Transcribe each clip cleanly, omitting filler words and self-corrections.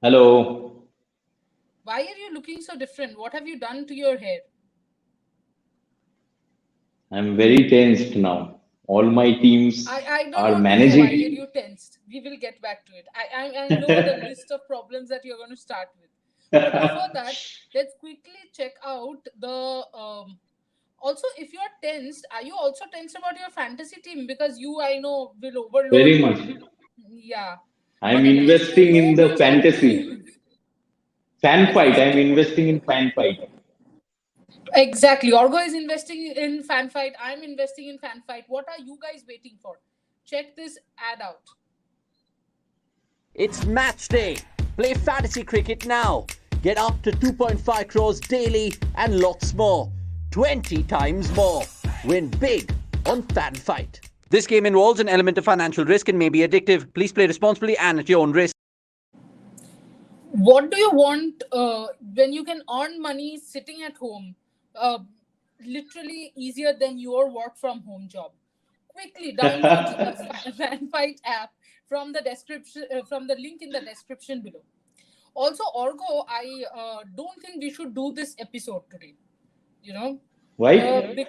Hello. Why are you looking so different? What have you done to your hair? I'm very tensed now. All my teams I don't are want to know why are managing. you tensed. We will get back to it. I know the list of problems that you're going to start with. But before that, let's quickly check out the. Also, if you're tensed, are you also tensed about your fantasy team? Because you, I know, will overload. Very much. Yeah. I'm But at least you investing in know the which are the fantasy. teams. Fan At fight. least I'm investing in fan fight. exactly. Orgo is investing in fan fight. I'm investing in fan fight. What are you guys waiting for? Check this ad out. It's match day. Play fantasy cricket now. Get up to 2.5 crores daily and lots more. 20 times more. Win big on Fan Fight. This game involves an element of financial risk and may be addictive. Please play responsibly and at your own risk. What do you want when you can earn money sitting at home? Uh, Literally easier than your work from home job. Quickly download the FanFight app from the description from the link in the description below. Also, Orgo, I don't think we should do this episode today. You know, uh, Why? be-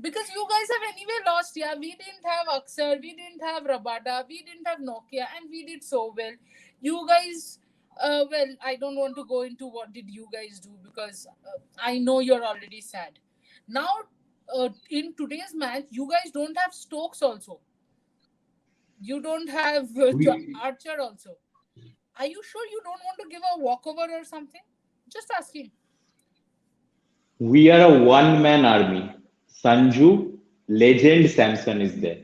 because you guys have anyway lost. Yeah, we didn't have Aksar, we didn't have Rabada, we didn't have Nokia, and we did so well. You guys, well, I don't want to go into what did you guys do because I know you're already sad. Now, in today's match, you guys don't have Stokes also. You don't have We Archer also. Are you sure you don't want to give a walkover or something? Just asking. we are a one-man army. Sanju, legend Samson is there.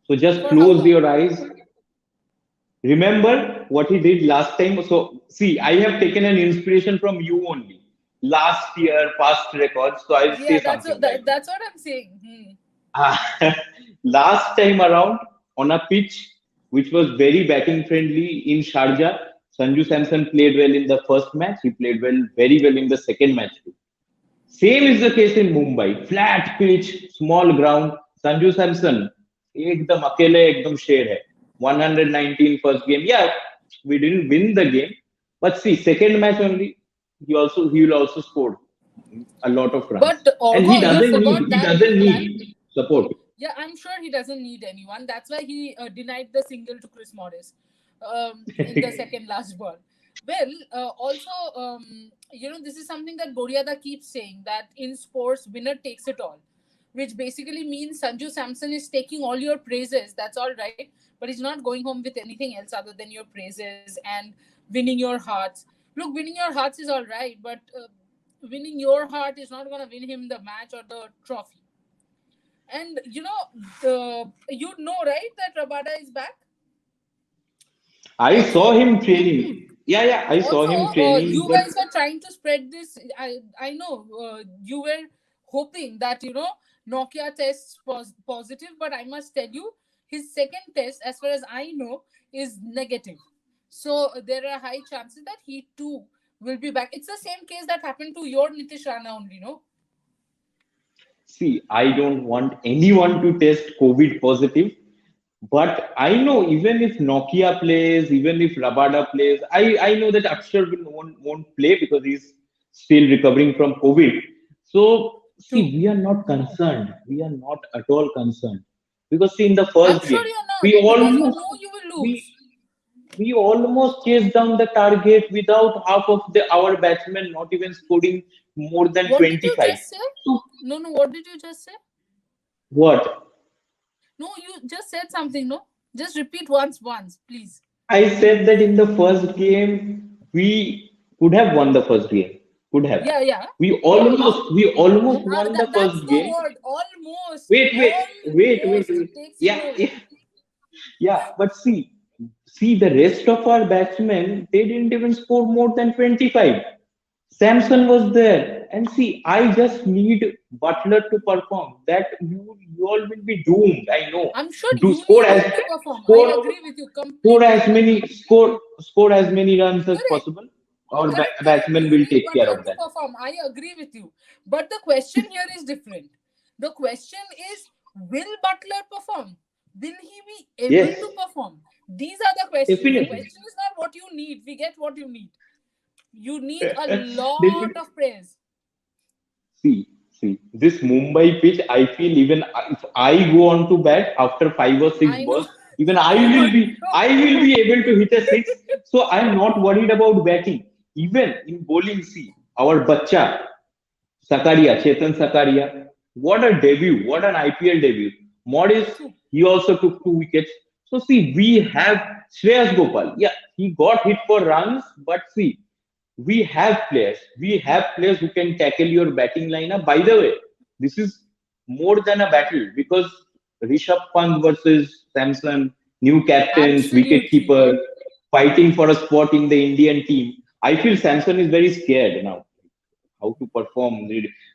So just For how close long? your eyes. Remember what he did last time. So see, I have taken an inspiration from you only. Last year, past records. So I'll say Yeah, that's something right now. that's what I'm saying. Last time around on a pitch which was very batting friendly in Sharjah, Sanju Samson played well in the first match. He played very well in the second match too. Same is the case in Mumbai. Flat pitch, small ground. Sanju Samson एकदम अकेले एकदम शेर है. 119 first game. Yeah, we didn't win the game, but see, second match only, he will also score a lot of runs, But and he Orgo, you doesn't forgot need he that doesn't that need support. yeah, I'm sure he doesn't need anyone. That's why he denied the single to Chris Morris in the second last ball. Well, also, this is something that Boriada keeps saying that in sports, winner takes it all, which basically means Sanju Samson is taking all your praises. That's all right, but he's not going home with anything else other than your praises and winning your hearts. Look, winning your hearts is all right, but winning your heart is not going to win him the match or the trophy. And you know, right, that Rabada is back. I saw Also, him training. Yeah, I saw also, him training, you but guys are trying to spread this. I know you were hoping that Nokia tests positive, but I must tell you, his second test, as far as I know, is negative. So there are high chances that he too will be back. It's the same case that happened to your Nitish Rana only, no? see, I don't want anyone to test COVID positive. But I know even if Nokia plays, even if Rabada plays, I know that Akshar won't play because he's still recovering from COVID. So see, True. we are not concerned. We are not at all concerned because see in the I'm first sure game you're we not because you almost know you will we lose. we almost chased down the target without half of our batsmen not even scoring more than What did you 25. just say? So No, no, what did you just say? what? No, you just said something, no? Just repeat once, please. I said that in the first game we could have won the first game. Could have. Yeah, yeah. We almost won the That's first the game. word. Almost. Wait. Almost takes you Yeah, nowhere. yeah. But see the rest of our batsmen. They didn't even score more than 25. Samson was there, and see, I just need Butler to perform. That you all will be doomed. I know. I'm sure Do you need him to perform. I score agree with you completely. score as many runs as Correct. possible. Our Correct. batsmen You will need take care Butler of to that. perform. I agree with you. But the question here is different. The question is, will Butler perform? Will he be able Yes, to perform? These are the questions. The Definitely. question is not what you need. We get what you need. You need a lot Definitely. of prayers. See, this Mumbai pitch, I feel even if I go on to bat after 5 or 6 I know. balls, even I will be able to hit a six. So I'm not worried about batting. Even in bowling, see, our Bacha, Sakaria, Chetan Sakaria, what a debut, what an IPL debut. Modis, he also took 2 wickets. So see, we have Shreyas Gopal. Yeah, he got hit for runs, but see, we have players. We have players who can tackle your batting lineup. By the way, this is more than a battle because Rishabh Pant versus Samson, new captains, wicket Absolutely. keeper, fighting for a spot in the Indian team. I feel Samson is very scared now. How to perform?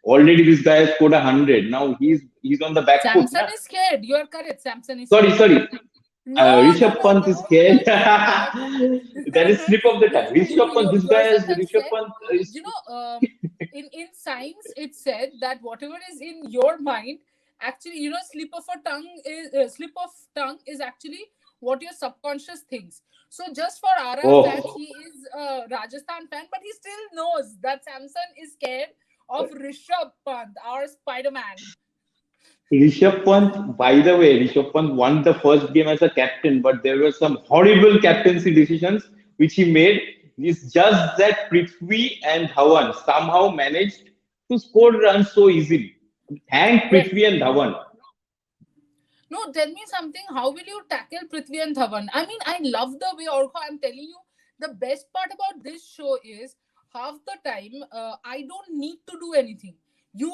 Already this guy has scored 100. Now he's on the back foot. Samson Na? is scared. You are correct. Samson is Sorry, scared. sorry. No, Rishabh Pant is don't scared. like that. That is slip of the tongue. You Rishabh Pant, this guy yourself is have Rishabh said, Pant is in science, it said that whatever is in your mind, actually, slip of tongue is actually what your subconscious thinks. So just for RR fans, oh. he is a Rajasthan fan, but he still knows that Samson is scared of Rishabh Pant, our Spider-Man. Rishabh Pant, by the way, Rishabh Pant won the first game as a captain, but there were some horrible captaincy decisions which he made. It's just that Prithvi and Dhawan somehow managed to score runs so easily. Thank Well, Prithvi and Dhawan. no, tell me something. How will you tackle Prithvi and Dhawan? I mean, I love the way, Orko, I'm telling you, the best part about this show is half the time I don't need to do anything. You,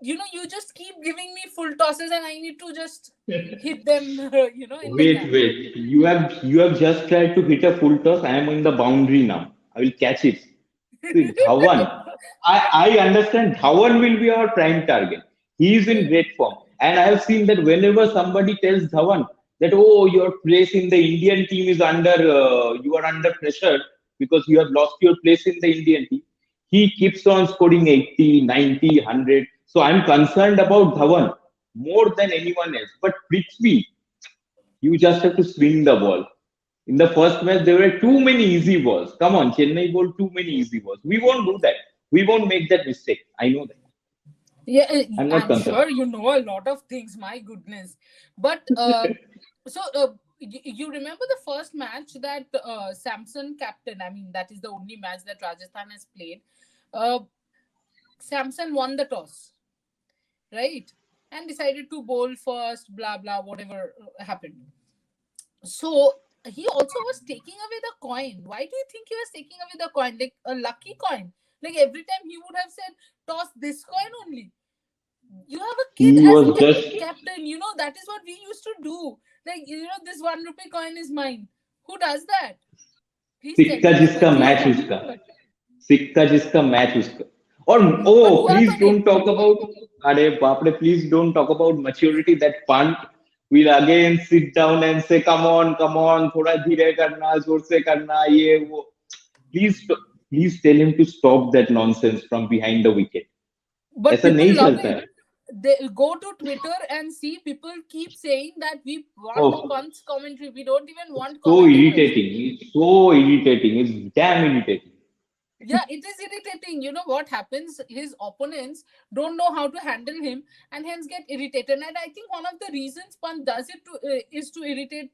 you just keep giving me full tosses, and I need to just hit them, in the gap. Wait. You have just tried to hit a full toss. I am in the boundary now. I will catch it. See, Dhawan. I understand Dhawan will be our prime target. He is in great form. And I have seen that whenever somebody tells Dhawan that, oh, your place in the Indian team is you are under pressure because you have lost your place in the Indian team, he keeps on scoring 80, 90, 100. So I'm concerned about Dhawan more than anyone else. But Prithvi, you just have to swing the ball. In the first match, there were too many easy balls. Come on, Chennai bowled too many easy balls. We won't do that. We won't make that mistake. I know that. Yeah, I'm not I'm concerned. sure you know a lot of things. My goodness. But you remember the first match that Samson captain? I mean, that is the only match that Rajasthan has played. Uh, Samson won the toss, right? And decided to bowl first, blah blah, whatever happened. So he also was taking away the coin. Why do you think he was taking away the coin? Like a lucky coin. Like every time he would have said, toss this coin only. You have a kid He as was just captain. That is what we used to do. Like, this 1 rupee coin is mine. Who does that? Please tell सिक्का me the जिसका country match is उसका talking. सिक्का जिसका match उसका और But oh हुआ please तो don't नहीं. talk about अरे बाप रे please don't talk about maturity that punt will again sit down and say come on थोड़ा धीरे करना जोर से करना ये वो please tell him to stop that nonsense from behind the wicket But ऐसा people नहीं love चलता it. है They go to Twitter and see people keep saying that we want oh punts commentary. We don't even want so commentators. irritating it's damn irritating. Yeah, it is irritating. You know what happens? His opponents don't know how to handle him and hence get irritated. And I think one of the reasons Pant does it is to irritate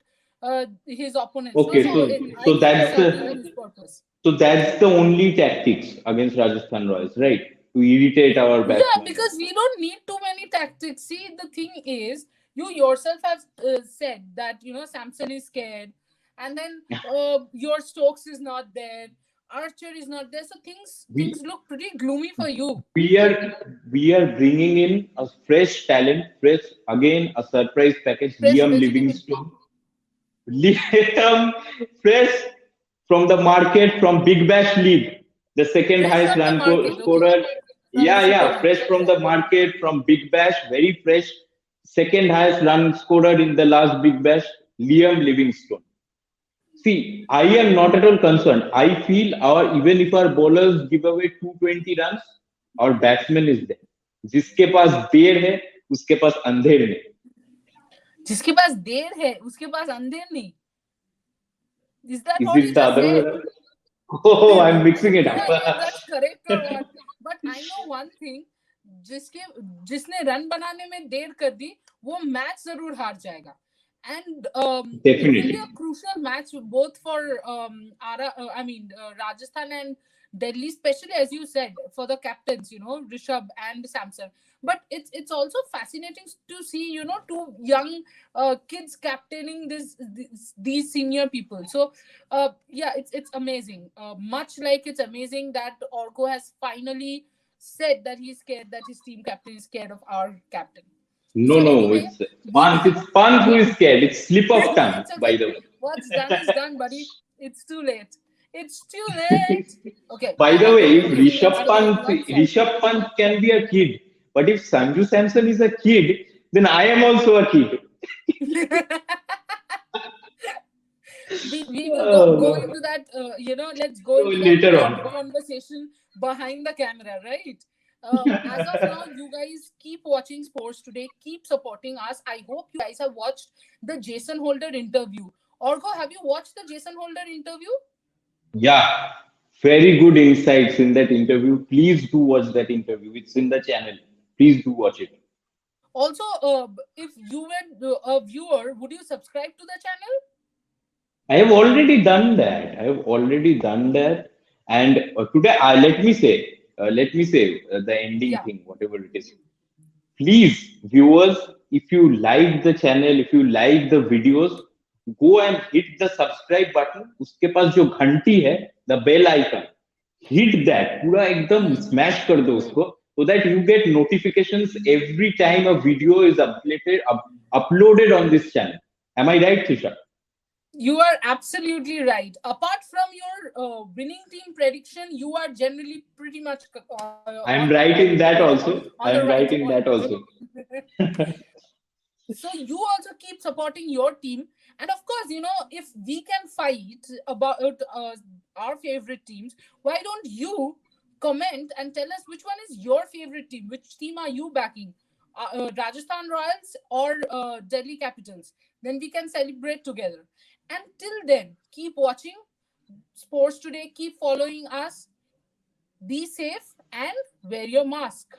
his opponents. No, Okay, so I so think it's that's serving the his purpose. so that's the only tactics against Rajasthan Royals, right? To irritate our Yeah, batsmen. because we don't need too many tactics. See, the thing is, you yourself have said that Samson is scared, and then your Stokes is not there, Archer is not there, so things We look pretty gloomy for you. we are bringing in a fresh talent, fresh again a surprise package. Fresh Liam vegetable. Livingstone, Liam fresh from the market from Big Bash League, the second Fresh highest from the market, okay. scorer. From the Super Yeah, League. fresh from the market from Big Bash, very fresh. Second highest run scorer in the last Big Bash, Liam Livingstone. See, I am not at all concerned. I feel even if our bowlers give away 220 runs, our batsman is there. जिसके पास देर है, उसके पास अंधेर नहीं. जिसके पास देर है उसके पास अंधेर नहीं. Is that Is what you it the just other way said? around? Oh, I'm mixing it No up. idea if that's correct or what. But I know one thing, जिसने रन बनाने में देर कर दी वो मैच जरूर हार जाएगा. And it will be Definitely. a crucial match both for Rajasthan and Delhi, especially as you said, for the captains, Rishabh and Samson. But it's also fascinating to see, two young kids captaining these senior people. So yeah, it's amazing. Much like it's amazing that Orko has finally said that he's scared, that his team captain is scared of our captain. No, So no, anyway, it's Pant. It's Pant who is scared. It's slip of tongue, it's by okay. the way. What's done is done, buddy. It's too late. It's too late. Okay. By the way, if One side. Rishabh Pant can be a kid, but if Sanju Samson is a kid, then I am also a kid. We will go into that, let's go into Later that on. conversation behind the camera, right? As of now, you guys keep watching Sports Today, keep supporting us. I hope you guys have watched the Jason Holder interview. Orko, have you watched the Jason Holder interview? Yeah, very good insights in that interview. Please do watch that interview. It's in the channel. Please do watch it. Also, if you were a viewer, would you subscribe to the channel? I have already done that. I have already done that. And today, let me say the ending Yeah. thing, whatever it is. Please, viewers, if you like the channel, if you like the videos, go and hit the subscribe button. उसके पास जो घंटी है, the bell icon, hit that. पूरा एकदम smash कर दो उसको, so that you get notifications every time a video is uploaded on this channel. Am I right, Trisha? You are absolutely right. Apart from your winning team prediction, you are generally pretty much. I'm right in that also. On the I'm right in that point. also. So you also keep supporting your team, and of course, if we can fight about our favorite teams, why don't you comment and tell us which one is your favorite team? Which team are you backing? Rajasthan Royals or Delhi Capitals? Then we can celebrate together. And till then, keep watching Sports Today, keep following us, be safe, and wear your mask.